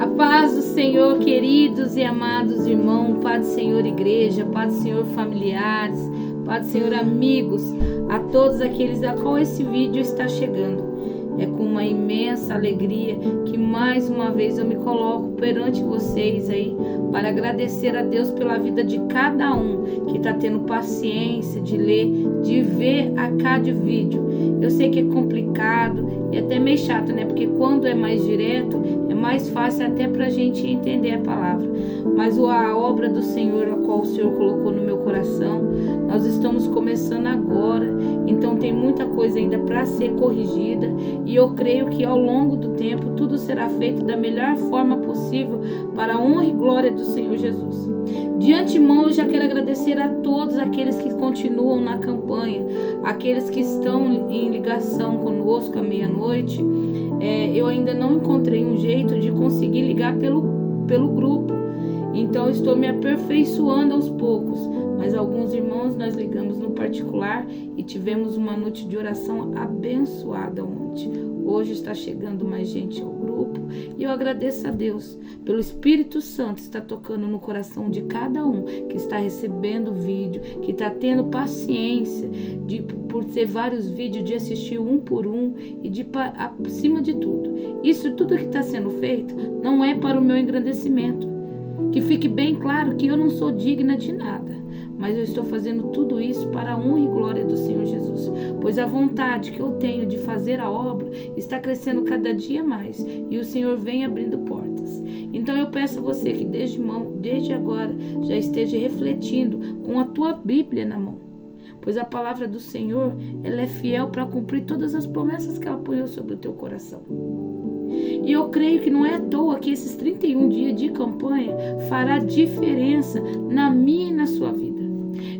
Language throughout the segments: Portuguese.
A paz do Senhor, queridos e amados irmãos, paz do Senhor, igreja, paz do Senhor, familiares, paz do Senhor, amigos, a todos aqueles a qual esse vídeo está chegando. É com uma imensa alegria que mais uma vez eu me coloco perante vocês aí para agradecer a Deus pela vida de cada um que está tendo paciência de ler, de ver a cada vídeo. Eu sei que é complicado e até meio chato, né? Porque quando é mais direto, é mais fácil até para a gente entender a palavra. Mas a obra do Senhor, a qual o Senhor colocou no meu coração, nós estamos começando agora. Então tem muita coisa ainda para ser corrigida. E eu creio que ao longo do tempo tudo será feito da melhor forma possível para a honra e glória do Senhor Jesus. De antemão eu já quero agradecer a todos aqueles que continuam na campanha, aqueles que estão em ligação conosco à meia-noite. Eu ainda não encontrei um jeito de conseguir ligar pelo grupo, então estou me aperfeiçoando aos poucos. Mas alguns irmãos nós ligamos no particular e tivemos uma noite de oração abençoada ontem. Hoje está chegando mais gente ao grupo e eu agradeço a Deus pelo Espírito Santo estar tocando no coração de cada um que está recebendo o vídeo, que está tendo paciência por ter vários vídeos, de assistir um por um e acima de tudo. Isso tudo que está sendo feito não é para o meu engrandecimento. Que fique bem claro que eu não sou digna de nada. Mas eu estou fazendo tudo isso para a honra e glória do Senhor Jesus, pois a vontade que eu tenho de fazer a obra está crescendo cada dia mais e o Senhor vem abrindo portas. Então eu peço a você que desde agora já esteja refletindo com a tua Bíblia na mão, pois a palavra do Senhor ela é fiel para cumprir todas as promessas que ela põe sobre o teu coração. E eu creio que não é à toa que esses 31 dias de campanha fará diferença na minha e na sua vida.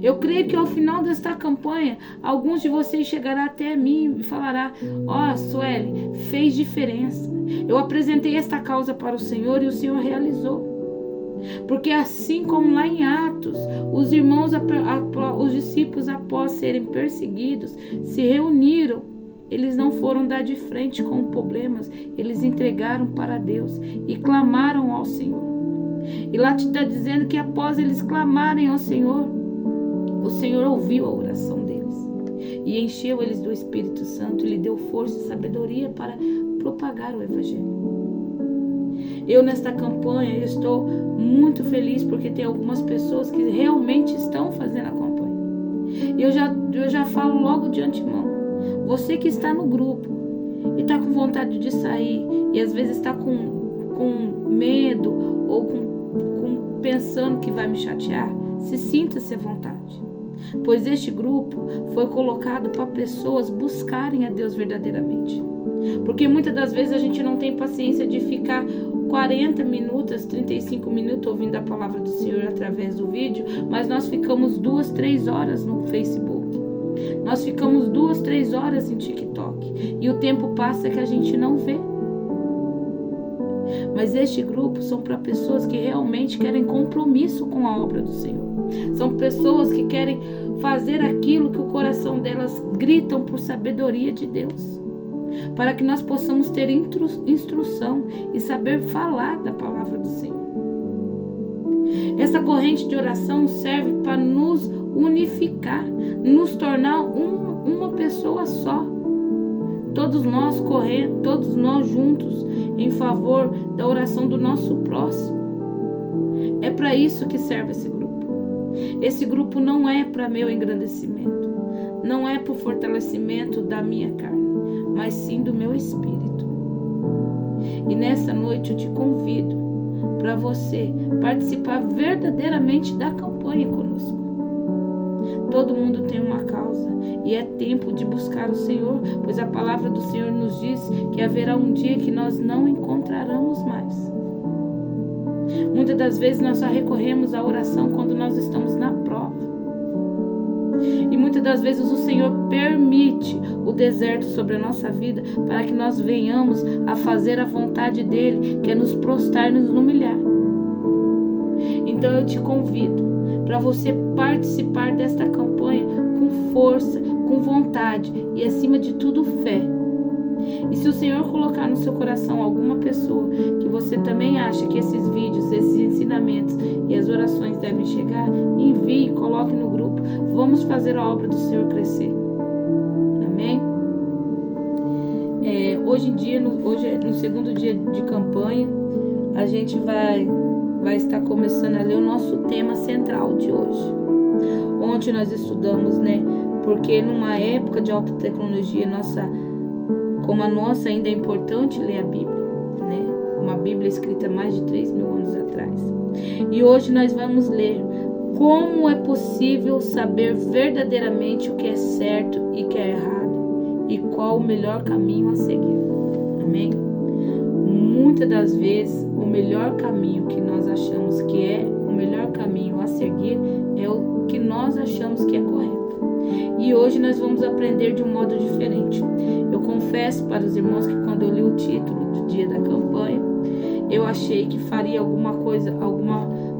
Eu creio que ao final desta campanha, alguns de vocês chegarão até mim e falarão: ó, Sueli, fez diferença. Eu apresentei esta causa para o Senhor e o Senhor realizou. Porque assim como lá em Atos, os irmãos, os discípulos, após serem perseguidos, se reuniram. Eles não foram dar de frente com problemas, eles entregaram para Deus e clamaram ao Senhor. E lá te está dizendo que após eles clamarem ao Senhor, o Senhor ouviu a oração deles e encheu eles do Espírito Santo e lhe deu força e sabedoria para propagar o Evangelho. Eu nesta campanha estou muito feliz porque tem algumas pessoas que realmente estão fazendo a campanha. Eu já falo logo de antemão. Você que está no grupo e está com vontade de sair e às vezes está com medo ou pensando que vai me chatear, sinta-se à vontade. Pois este grupo foi colocado para pessoas buscarem a Deus verdadeiramente. Porque muitas das vezes a gente não tem paciência de ficar 40 minutos, 35 minutos ouvindo a palavra do Senhor através do vídeo, mas nós ficamos 2, 3 horas no Facebook. Nós ficamos 2, 3 horas em TikTok e o tempo passa que a gente não vê. Mas este grupo são para pessoas que realmente querem compromisso com a obra do Senhor. São pessoas que querem fazer aquilo que o coração delas gritam por sabedoria de Deus. Para que nós possamos ter instrução e saber falar da palavra do Senhor. Essa corrente de oração serve para nos unificar, nos tornar uma pessoa só. Todos nós correndo, todos nós juntos em favor da oração do nosso próximo. É para isso que serve esse grupo. Esse grupo não é para meu engrandecimento, não é para o fortalecimento da minha carne, mas sim do meu espírito. E nessa noite eu te convido para você participar verdadeiramente da campanha conosco. Todo mundo tem uma causa e é tempo de buscar o Senhor, pois a palavra do Senhor nos diz que haverá um dia que nós não encontraremos mais. Muitas das vezes nós só recorremos à oração quando nós estamos na prova. E muitas das vezes o Senhor permite o deserto sobre a nossa vida para que nós venhamos a fazer a vontade dEle, que é nos prostrar e nos humilhar. Então eu te convido para você participar desta campanha com força, com vontade e acima de tudo fé. E se o Senhor colocar no seu coração alguma pessoa que você também acha que esses vídeos, esses ensinamentos e as orações devem chegar, envie, coloque no grupo. Vamos fazer a obra do Senhor crescer. Amém? Hoje em dia, no segundo dia de campanha, a gente vai estar começando a ler o nosso tema central de hoje. Ontem nós estudamos, porque numa época de alta tecnologia, como a nossa, ainda é importante ler a Bíblia, uma Bíblia escrita há mais de 3.000 anos atrás. E hoje nós vamos ler como é possível saber verdadeiramente o que é certo e o que é errado, e qual o melhor caminho a seguir. Amém? Muitas das vezes, o melhor caminho que nós achamos que é o melhor caminho a seguir é o que nós achamos que é correto. E hoje nós vamos aprender de um modo diferente. Eu confesso para os irmãos que quando eu li o título do dia da campanha, eu achei que faria alguma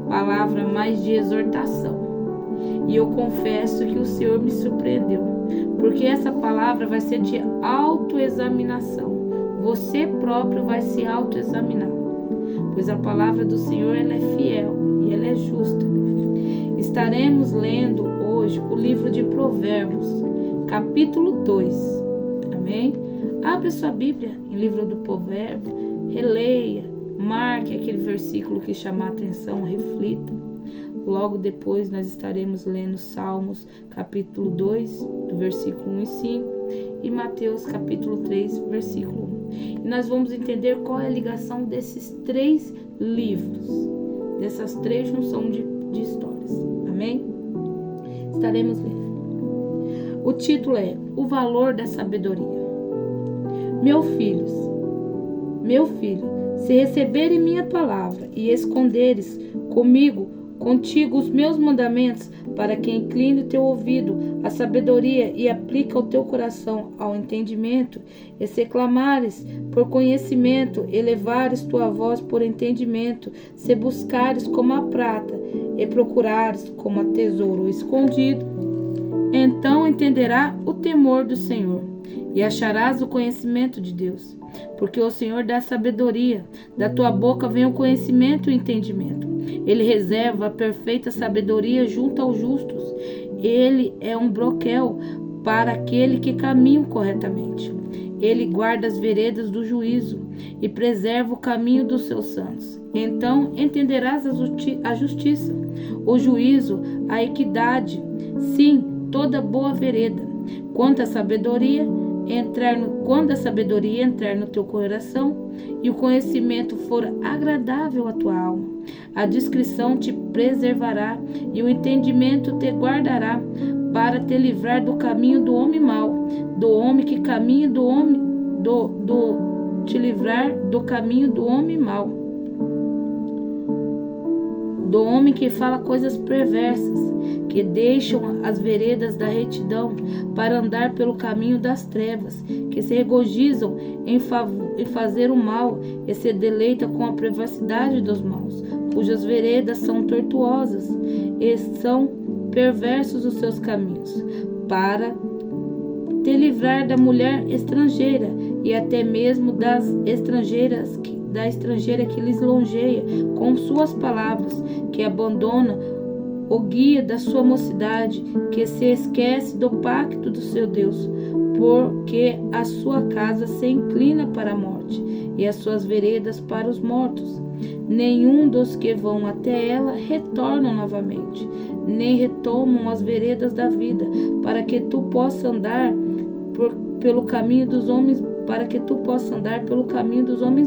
palavra mais de exortação. E eu confesso que o Senhor me surpreendeu, porque essa palavra vai ser de autoexaminação. Você próprio vai se autoexaminar, pois a palavra do Senhor ela é fiel e ela é justa. Estaremos lendo hoje o livro de Provérbios, capítulo 2. Amém? Abra sua Bíblia em livro do Provérbio, releia, marque aquele versículo que chamar a atenção, reflita. Logo depois nós estaremos lendo Salmos, capítulo 2, do versículo 1 e 5, e Mateus, capítulo 3, versículo 1. E nós vamos entender qual é a ligação desses 3 livros, dessas 3 junções de histórias. Amém? Estaremos lendo. O título é O Valor da Sabedoria. Meu filho, se receberes minha palavra e esconderes contigo os meus mandamentos, para que incline o teu ouvido à sabedoria e aplique o teu coração ao entendimento, e se clamares por conhecimento, elevares tua voz por entendimento, se buscares como a prata e procurares como a tesouro escondido, então entenderá o temor do Senhor e acharás o conhecimento de Deus. Porque o Senhor dá sabedoria, da tua boca vem o conhecimento e o entendimento. Ele reserva a perfeita sabedoria junto aos justos. Ele é um broquel para aquele que caminha corretamente. Ele guarda as veredas do juízo e preserva o caminho dos seus santos. Então entenderás a justiça, o juízo, a equidade, sim, toda boa vereda. Quando a sabedoria entrar no teu coração e o conhecimento for agradável à tua alma, a discrição te preservará e o entendimento te guardará, para te livrar do caminho do homem mau, do homem que caminha te livrar do caminho do homem mau, do homem que fala coisas perversas, que deixam as veredas da retidão para andar pelo caminho das trevas, que se regozijam em fazer o mal e se deleitam com a privacidade dos maus, cujas veredas são tortuosas e são perversos os seus caminhos, para te livrar da mulher estrangeira e até mesmo da estrangeira que lhes longeia com suas palavras, que abandona o guia da sua mocidade, que se esquece do pacto do seu Deus, porque a sua casa se inclina para a morte e as suas veredas para os mortos. Nenhum dos que vão até ela retornam novamente, nem retomam as veredas da vida, para que tu possa andar pelo caminho dos homens,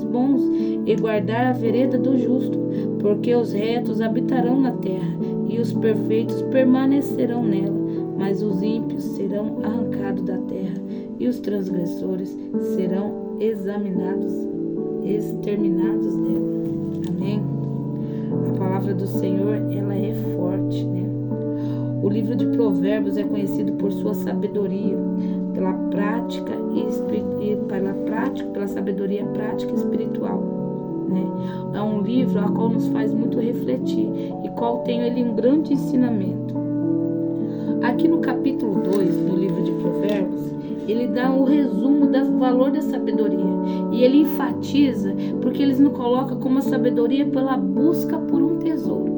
bons e guardar a vereda do justo, porque os retos habitarão na terra e os perfeitos permanecerão nela, mas os ímpios serão arrancados da terra e os transgressores serão exterminados dela. Amém? A palavra do Senhor, ela é forte, O livro de Provérbios é conhecido por sua sabedoria, pela sabedoria prática e espiritual, É um livro a qual nos faz muito refletir e qual tem ele um grande ensinamento. Aqui no capítulo 2 do livro de Provérbios, ele dá o resumo do valor da sabedoria. E ele enfatiza, porque ele nos coloca como a sabedoria pela busca por um tesouro.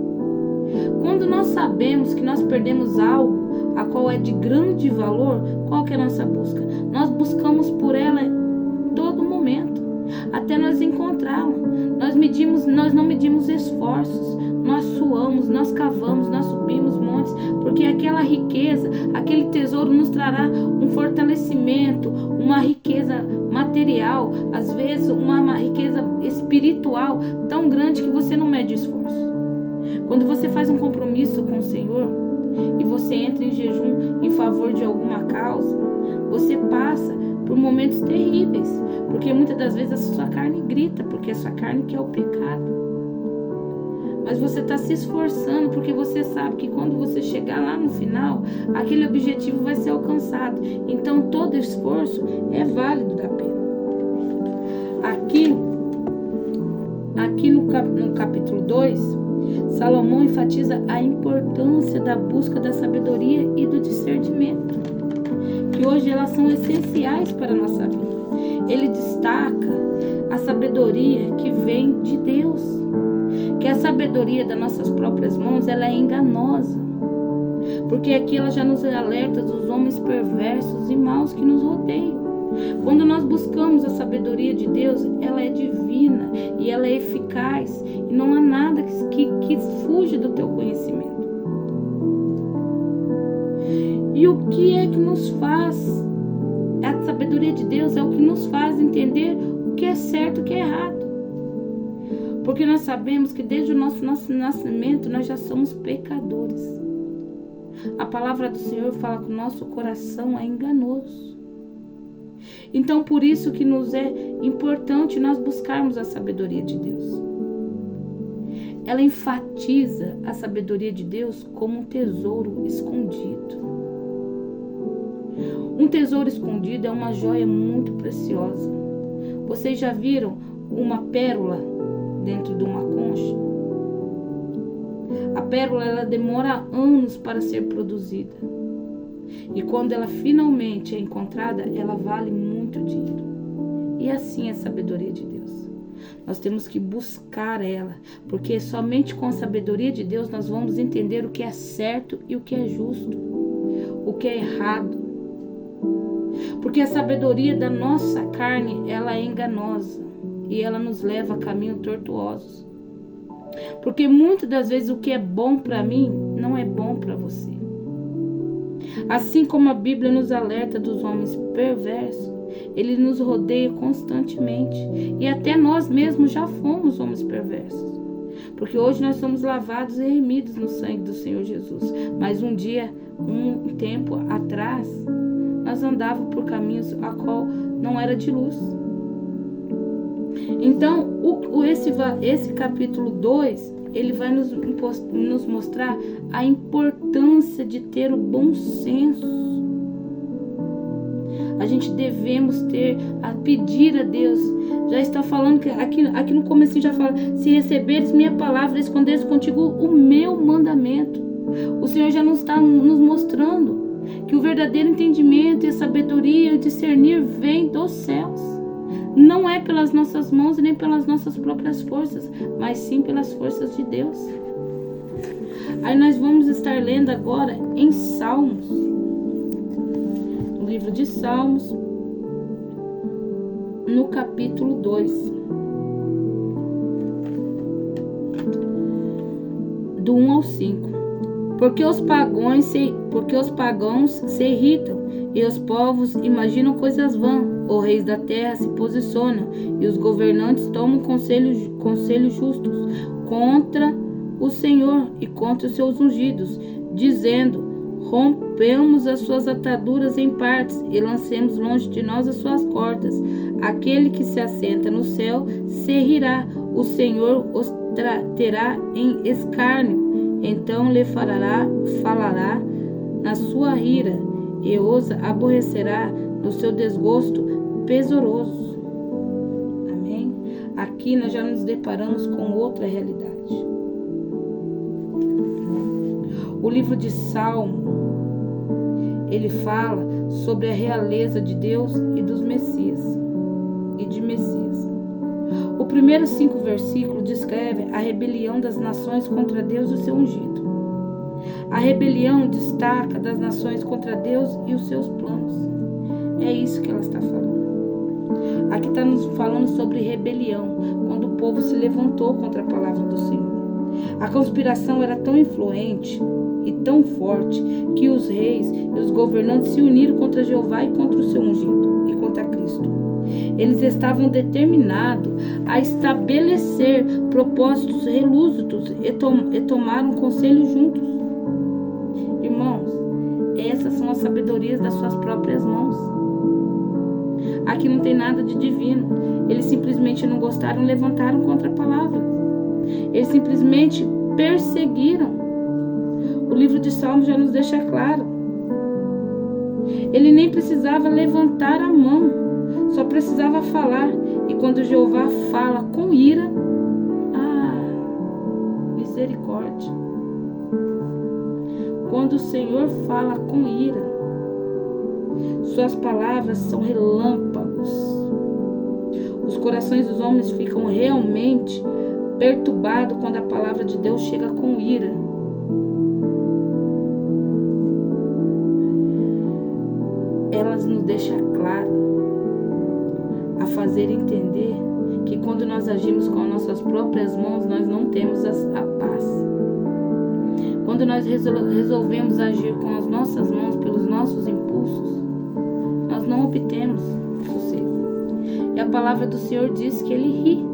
Quando nós sabemos que nós perdemos algo, a qual é de grande valor, qual que é a nossa busca? Nós buscamos por ela todo momento, até nós encontrá-la. Nós não medimos esforços, nós suamos, nós cavamos, nós subimos montes, porque aquela riqueza, aquele tesouro nos trará um fortalecimento, uma riqueza material, às vezes uma riqueza espiritual tão grande que você não mede esforço. Quando você faz um compromisso com o Senhor e você entra em jejum em favor de alguma causa, você passa por momentos terríveis, porque muitas das vezes a sua carne grita, porque a sua carne quer o pecado. Mas você está se esforçando, porque você sabe que quando você chegar lá no final, aquele objetivo vai ser alcançado. Então todo esforço é válido da pena. Aqui no capítulo 2, Salomão enfatiza a importância da busca da sabedoria e do discernimento, que hoje elas são essenciais para a nossa vida. Ele destaca a sabedoria que vem de Deus, que a sabedoria das nossas próprias mãos, ela é enganosa, porque aqui ela já nos alerta dos homens perversos e maus que nos rodeiam. Quando nós buscamos a sabedoria de Deus, ela é divina e ela é eficaz, e não há nada que fuja do teu conhecimento. E o que é que nos faz? A sabedoria de Deus é o que nos faz entender o que é certo e o que é errado. Porque nós sabemos que desde o nosso nascimento nós já somos pecadores. A palavra do Senhor fala que o nosso coração é enganoso. Então por isso que nos é importante nós buscarmos a sabedoria de Deus. Ela enfatiza a sabedoria de Deus como um tesouro escondido. Um tesouro escondido é uma joia muito preciosa. Vocês já viram uma pérola dentro de uma concha? A pérola, ela demora anos para ser produzida. E quando ela finalmente é encontrada, ela vale muito dinheiro. E assim é a sabedoria de Deus. Nós temos que buscar ela, porque somente com a sabedoria de Deus nós vamos entender o que é certo e o que é justo, o que é errado. Porque a sabedoria da nossa carne, ela é enganosa e ela nos leva a caminhos tortuosos. Porque muitas das vezes o que é bom para mim não é bom para você. Assim como a Bíblia nos alerta dos homens perversos, ele nos rodeia constantemente. E até nós mesmos já fomos homens perversos. Porque hoje nós somos lavados e remidos no sangue do Senhor Jesus. Mas um tempo atrás, nós andávamos por caminhos a qual não era de luz. Então, esse capítulo 2, ele vai nos mostrar a importância de ter o bom senso. A gente devemos a pedir a Deus. Já está falando que aqui no começo já fala: se receberes minha palavra, esconderes contigo o meu mandamento. O Senhor já nos está nos mostrando que o verdadeiro entendimento e a sabedoria e o discernir vem dos céus. Não é pelas nossas mãos e nem pelas nossas próprias forças, mas sim pelas forças de Deus. Aí nós vamos estar lendo agora em Salmos, no livro de Salmos, no capítulo 2, do 1 ao 5. Porque os pagãos se irritam e os povos imaginam coisas vãs. Os reis da terra se posicionam e os governantes tomam conselhos justos contra o Senhor e contra os seus ungidos, dizendo: rompemos as suas ataduras em partes e lancemos longe de nós as suas cordas. Aquele que se assenta no céu se rirá, o Senhor os terá em escárnio. Então lhe falará na sua ira e os aborrecerá no seu desgosto pesoroso. Amém? Aqui nós já nos deparamos com outra realidade. O livro de Salmo, ele fala sobre a realeza de Deus e dos Messias e de Messias. O primeiro 5 versículos descreve a rebelião das nações contra Deus e o seu ungido. A rebelião destaca das nações contra Deus e os seus planos. É isso que ela está falando. Aqui está nos falando sobre rebelião, quando o povo se levantou contra a palavra do Senhor. A conspiração era tão influente e tão forte que os reis e os governantes se uniram contra Jeová e contra o seu ungido e contra Cristo. Eles estavam determinados a estabelecer propósitos relúcidos e tomaram conselho juntos. Irmãos, essas são as sabedorias das suas próprias mãos. Aqui não tem nada de divino. Eles simplesmente não gostaram e levantaram contra a palavra. Eles simplesmente perseguiram. O livro de Salmos já nos deixa claro. Ele nem precisava levantar a mão, só precisava falar. E quando Jeová fala com ira, misericórdia. Quando o Senhor fala com ira, suas palavras são relâmpagos. Os corações dos homens ficam realmente perturbados quando a palavra de Deus chega com ira. Elas nos deixam claro a fazer entender que quando nós agimos com as nossas próprias mãos, nós não temos a paz. Quando nós resolvemos agir com as nossas mãos pelos nossos impulsos, nós não obtemos sossego. E a palavra do Senhor diz que Ele ri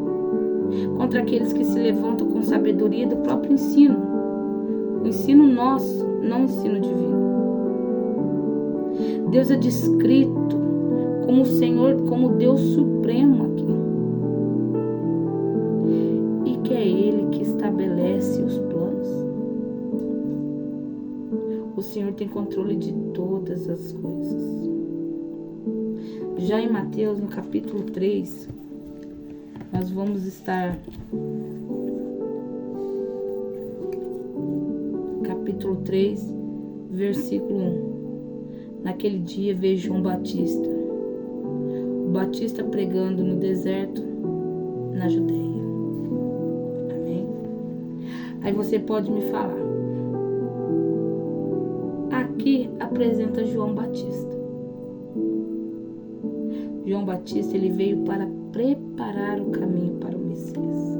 contra aqueles que se levantam com sabedoria do próprio ensino. O ensino nosso, não o ensino divino. Deus é descrito como o Senhor, como Deus supremo aqui. E que é Ele que estabelece os planos. O Senhor tem controle de todas as coisas. Já em Mateus, no capítulo 3, nós vamos estar... Capítulo 3, versículo 1. Naquele dia veio João Batista, o Batista pregando no deserto, na Judeia. Amém? Aí você pode me falar. Aqui apresenta João Batista. João Batista, ele veio para preparar o caminho para o Messias.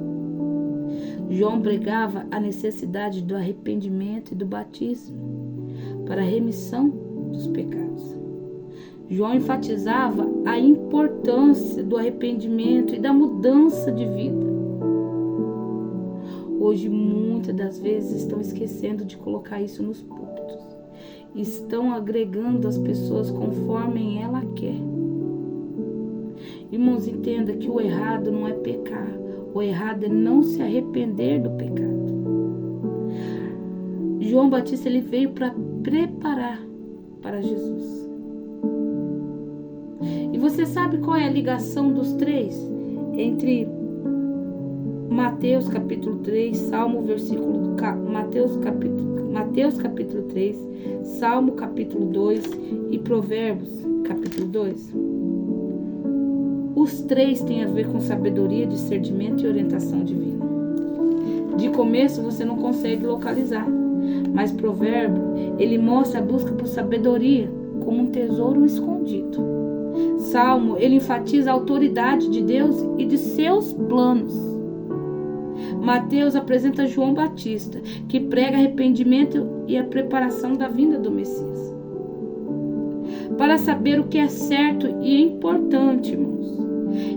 João pregava a necessidade do arrependimento e do batismo para a remissão dos pecados. João enfatizava a importância do arrependimento e da mudança de vida. Hoje, muitas das vezes, estão esquecendo de colocar isso nos púlpitos. Estão agregando as pessoas conforme ela quer. Irmãos, entenda que o errado não é pecar. O errado é não se arrepender do pecado. João Batista, ele veio para preparar para Jesus. E você sabe qual é a ligação dos três entre Mateus capítulo 3, Salmo versículo Mateus capítulo 3, Salmo capítulo 2 e Provérbios capítulo 2? Os três têm a ver com sabedoria, discernimento e orientação divina. De começo você não consegue localizar, mas Provérbio, ele mostra a busca por sabedoria como um tesouro escondido. Salmo, ele enfatiza a autoridade de Deus e de seus planos. Mateus apresenta João Batista, que prega arrependimento e a preparação da vinda do Messias. Para saber o que é certo e importante, irmãos,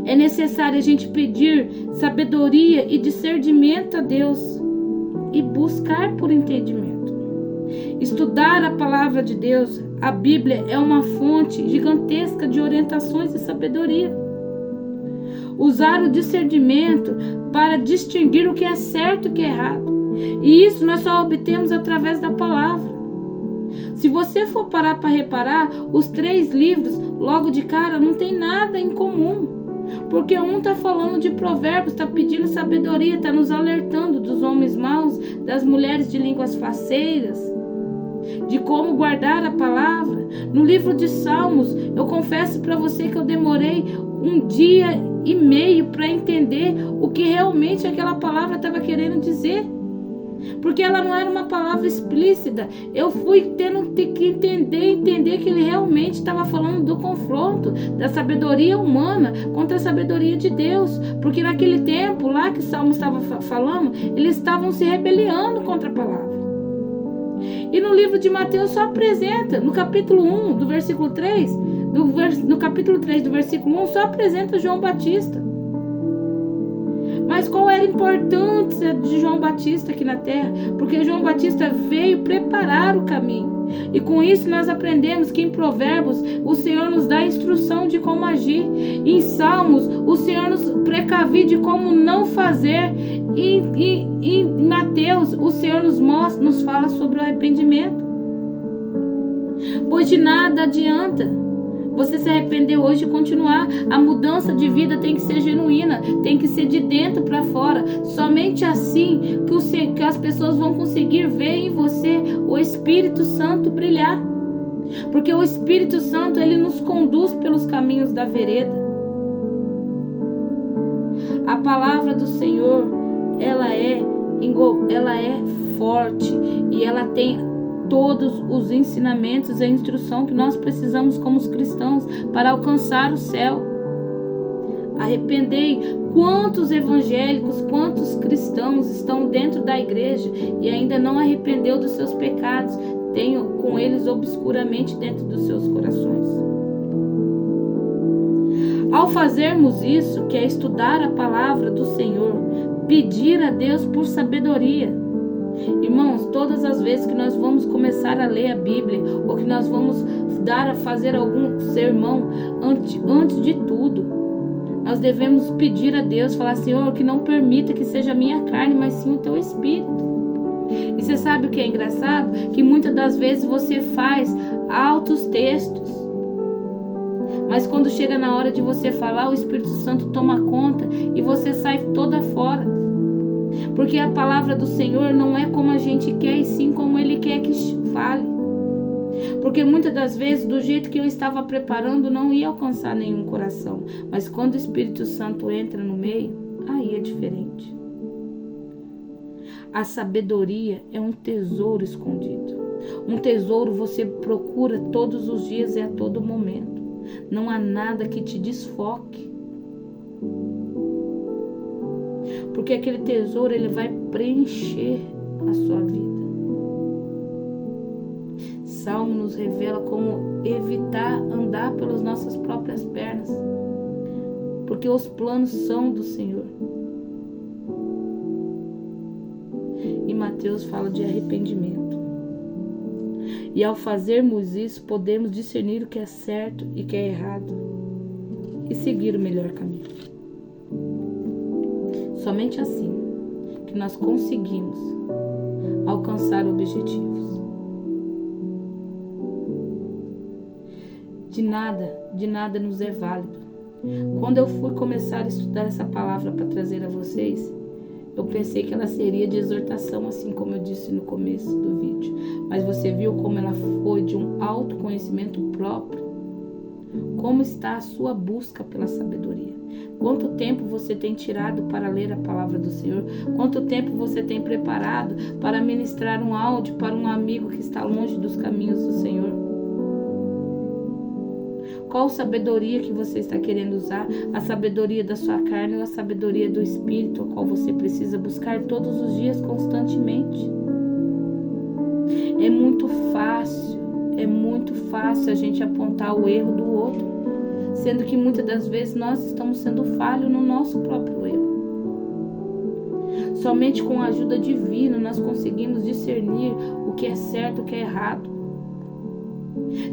é necessário a gente pedir sabedoria e discernimento a Deus e buscar por entendimento. Estudar a palavra de Deus, a Bíblia, é uma fonte gigantesca de orientações e sabedoria. Usar o discernimento para distinguir o que é certo e o que é errado. E isso nós só obtemos através da palavra. Se você for parar para reparar, os três livros, logo de cara, não tem nada em comum. Porque um está falando de provérbios, está pedindo sabedoria, está nos alertando dos homens maus, das mulheres de línguas faceiras, de como guardar a palavra. No livro de Salmos, eu confesso para você que eu demorei 1 dia e meio para entender o que realmente aquela palavra estava querendo dizer. Porque ela não era uma palavra explícita. Eu fui tendo que entender que ele realmente estava falando do confronto da sabedoria humana contra a sabedoria de Deus. Porque naquele tempo, lá que o Salmo estava falando, eles estavam se rebelando contra a palavra. E no livro de Mateus só apresenta, no capítulo 1, do versículo 3, no capítulo 3, do versículo 1, só apresenta João Batista. Mas qual era a importância de João Batista aqui na terra? Porque João Batista veio preparar o caminho. E com isso nós aprendemos que em Provérbios o Senhor nos dá instrução de como agir. Em Salmos o Senhor nos precavê de como não fazer. E em Mateus o Senhor nos fala sobre o arrependimento. Pois de nada adianta você se arrepender hoje e continuar. A mudança de vida tem que ser genuína, tem que ser de dentro para fora. Somente assim que as pessoas vão conseguir ver em você o Espírito Santo brilhar. Porque o Espírito Santo, ele nos conduz pelos caminhos da vereda. A palavra do Senhor, ela é forte e ela tem todos os ensinamentos e a instrução que nós precisamos como cristãos para alcançar o céu. Arrependei. Quantos evangélicos, quantos cristãos estão dentro da igreja e ainda não arrependeu dos seus pecados, tenho com eles obscuramente dentro dos seus corações. Ao fazermos isso, que é estudar a palavra do Senhor, pedir a Deus por sabedoria. Irmãos, todas as vezes que nós vamos começar a ler a Bíblia ou que nós vamos fazer algum sermão, antes de tudo, nós devemos pedir a Deus, falar: Senhor, que não permita que seja a minha carne, mas sim o teu Espírito. E você sabe o que é engraçado? Que muitas das vezes você faz altos textos, mas quando chega na hora de você falar, o Espírito Santo toma conta e você sai toda fora. Porque a palavra do Senhor não é como a gente quer, e sim como Ele quer que fale. Porque muitas das vezes, do jeito que eu estava preparando, não ia alcançar nenhum coração. Mas quando o Espírito Santo entra no meio, aí é diferente. A sabedoria é um tesouro escondido. Um tesouro você procura todos os dias e a todo momento. Não há nada que te desfoque. Porque aquele tesouro, ele vai preencher a sua vida. Salmo nos revela como evitar andar pelas nossas próprias pernas. Porque os planos são do Senhor. E Mateus fala de arrependimento. E ao fazermos isso, podemos discernir o que é certo e o que é errado. E seguir o melhor caminho. Somente assim que nós conseguimos alcançar objetivos. De nada nos é válido. Quando eu fui começar a estudar essa palavra para trazer a vocês, eu pensei que ela seria de exortação, assim como eu disse no começo do vídeo. Mas você viu como ela foi de um autoconhecimento próprio? Como está a sua busca pela sabedoria? Quanto tempo você tem tirado para ler a palavra do Senhor? Quanto tempo você tem preparado para ministrar um áudio para um amigo que está longe dos caminhos do Senhor? Qual sabedoria que você está querendo usar? A sabedoria da sua carne ou a sabedoria do Espírito, a qual você precisa buscar todos os dias constantemente? É muito fácil a gente apontar o erro do outro, sendo que muitas das vezes nós estamos sendo falhos no nosso próprio erro. Somente com a ajuda divina nós conseguimos discernir o que é certo e o que é errado.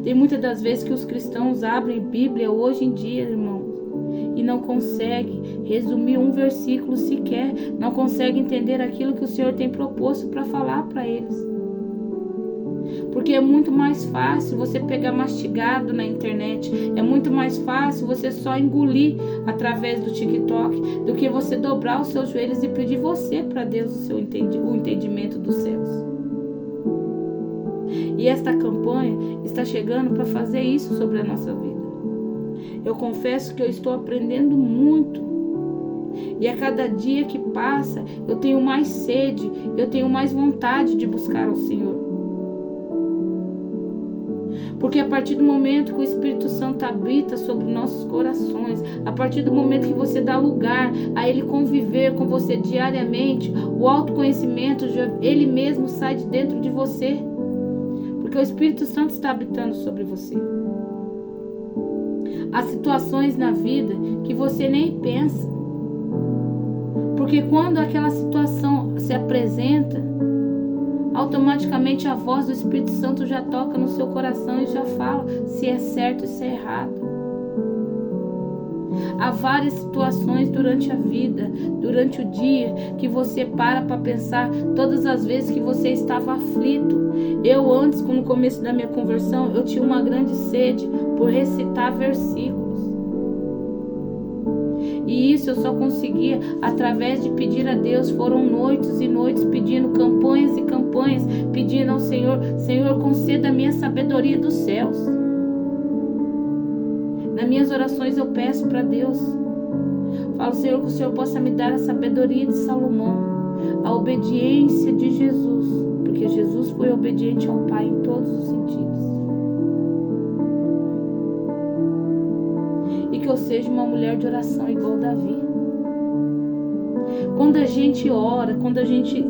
Tem muitas das vezes que os cristãos abrem Bíblia hoje em dia, irmãos, e não conseguem resumir um versículo sequer, não conseguem entender aquilo que o Senhor tem proposto para falar para eles. Porque é muito mais fácil você pegar mastigado na internet, é muito mais fácil você só engolir através do TikTok do que você dobrar os seus joelhos e pedir você para Deus o entendimento dos céus. E esta campanha está chegando para fazer isso sobre a nossa vida. Eu confesso que eu estou aprendendo muito. E a cada dia que passa, eu tenho mais sede, eu tenho mais vontade de buscar ao Senhor. Porque a partir do momento que o Espírito Santo habita sobre nossos corações, a partir do momento que você dá lugar a Ele conviver com você diariamente, o autoconhecimento, Ele mesmo sai de dentro de você. Porque o Espírito Santo está habitando sobre você. Há situações na vida que você nem pensa. Porque quando aquela situação se apresenta, automaticamente a voz do Espírito Santo já toca no seu coração e já fala se é certo e se é errado. Há várias situações durante a vida, durante o dia, que você para pensar todas as vezes que você estava aflito. Eu antes, no começo da minha conversão, eu tinha uma grande sede por recitar versículos. E isso eu só conseguia através de pedir a Deus. Foram noites e noites pedindo, campanhas e campanhas, pedindo ao Senhor: Senhor, conceda a minha sabedoria dos céus. Nas minhas orações eu peço para Deus. Falo, Senhor, que o Senhor possa me dar a sabedoria de Salomão, a obediência de Jesus, porque Jesus foi obediente ao Pai em todos os sentidos. E que eu seja uma mulher de oração igual Davi. Quando a gente ora, quando a gente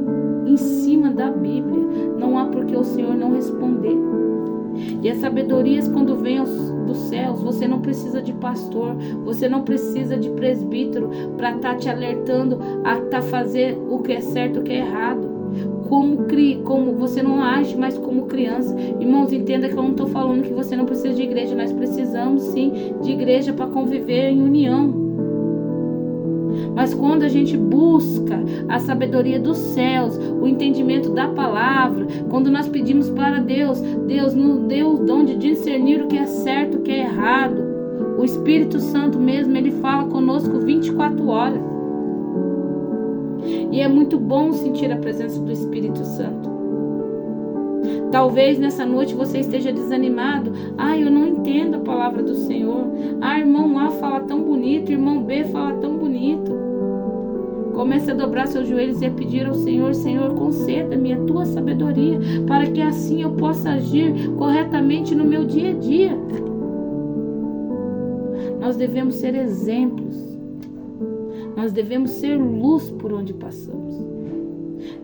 em cima da Bíblia, não há por que o Senhor não responder. E as sabedorias, quando vêm dos céus, você não precisa de pastor, você não precisa de presbítero para estar te alertando a fazer o que é certo e o que é errado. Como você não age mais como criança. Irmãos, entenda que eu não estou falando que você não precisa de igreja. Nós precisamos sim de igreja para conviver em união. Mas quando a gente busca a sabedoria dos céus, o entendimento da palavra, quando nós pedimos para Deus, Deus nos deu o dom de discernir o que é certo e o que é errado. O Espírito Santo mesmo, ele fala conosco 24 horas. E é muito bom sentir a presença do Espírito Santo. Talvez nessa noite você esteja desanimado. Eu não entendo a palavra do Senhor. Irmão A fala tão bonito, irmão B fala tão bonito. Comece a dobrar seus joelhos e a pedir ao Senhor: Senhor, conceda-me a tua sabedoria, para que assim eu possa agir corretamente no meu dia a dia. Nós devemos ser exemplos. Nós devemos ser luz por onde passamos.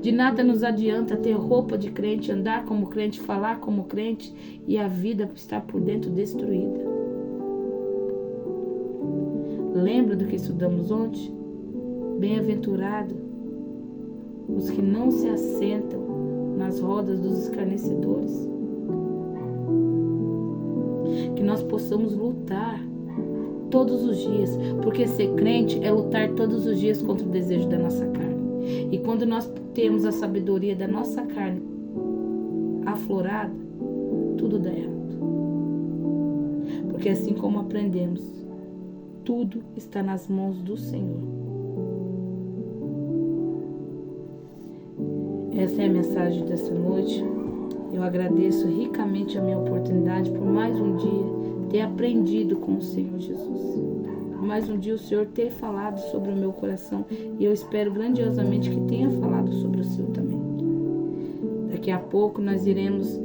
De nada nos adianta ter roupa de crente, andar como crente, falar como crente e a vida estar por dentro destruída. Lembra do que estudamos ontem? Bem-aventurado os que não se assentam nas rodas dos escarnecedores. Que nós possamos lutar todos os dias, porque ser crente é lutar todos os dias contra o desejo da nossa carne. E quando nós temos a sabedoria da nossa carne aflorada, tudo dá errado. Porque assim como aprendemos, tudo está nas mãos do Senhor. Essa é a mensagem dessa noite. Eu agradeço ricamente a minha oportunidade por mais um dia ter aprendido com o Senhor Jesus. Mais um dia o Senhor ter falado sobre o meu coração, e eu espero grandiosamente que tenha falado sobre o seu também. Daqui a pouco nós iremos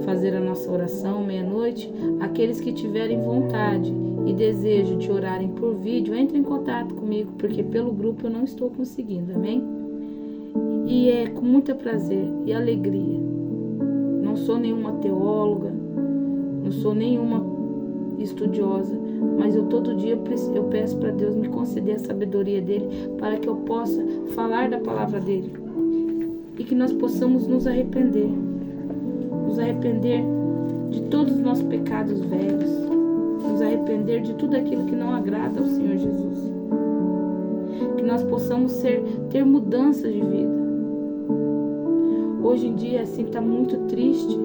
fazer a nossa oração meia-noite. Aqueles que tiverem vontade e desejo de orarem por vídeo, entrem em contato comigo, porque pelo grupo eu não estou conseguindo, amém? E é com muito prazer e alegria. Não sou nenhuma teóloga, não sou nenhuma estudiosa, mas todo dia eu peço para Deus me conceder a sabedoria dele, para que eu possa falar da palavra dele e que nós possamos nos arrepender de todos os nossos pecados velhos, nos arrepender de tudo aquilo que não agrada ao Senhor Jesus, que nós possamos ter mudanças de vida. Hoje em dia assim está muito triste,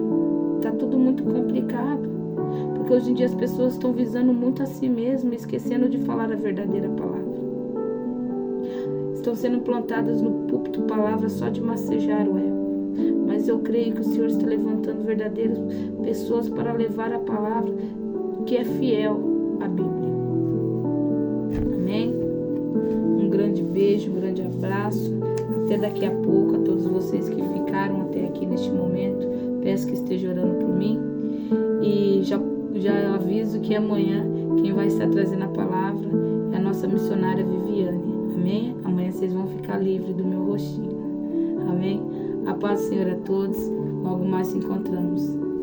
está tudo muito complicado. Porque hoje em dia as pessoas estão visando muito a si mesmas, esquecendo de falar a verdadeira palavra. Estão sendo plantadas no púlpito palavras só de massagear o ego. mas eu creio que o Senhor está levantando verdadeiras pessoas para levar a palavra que é fiel à Bíblia. Amém? Um grande beijo, um grande abraço. Até daqui a pouco, a todos vocês que ficaram até aqui neste momento. Peço que esteja orando por mim. E já aviso que amanhã quem vai estar trazendo a palavra é a nossa missionária Viviane. Amém? Amanhã vocês vão ficar livres do meu rostinho. Amém? A paz do Senhor a todos. Logo mais se encontramos.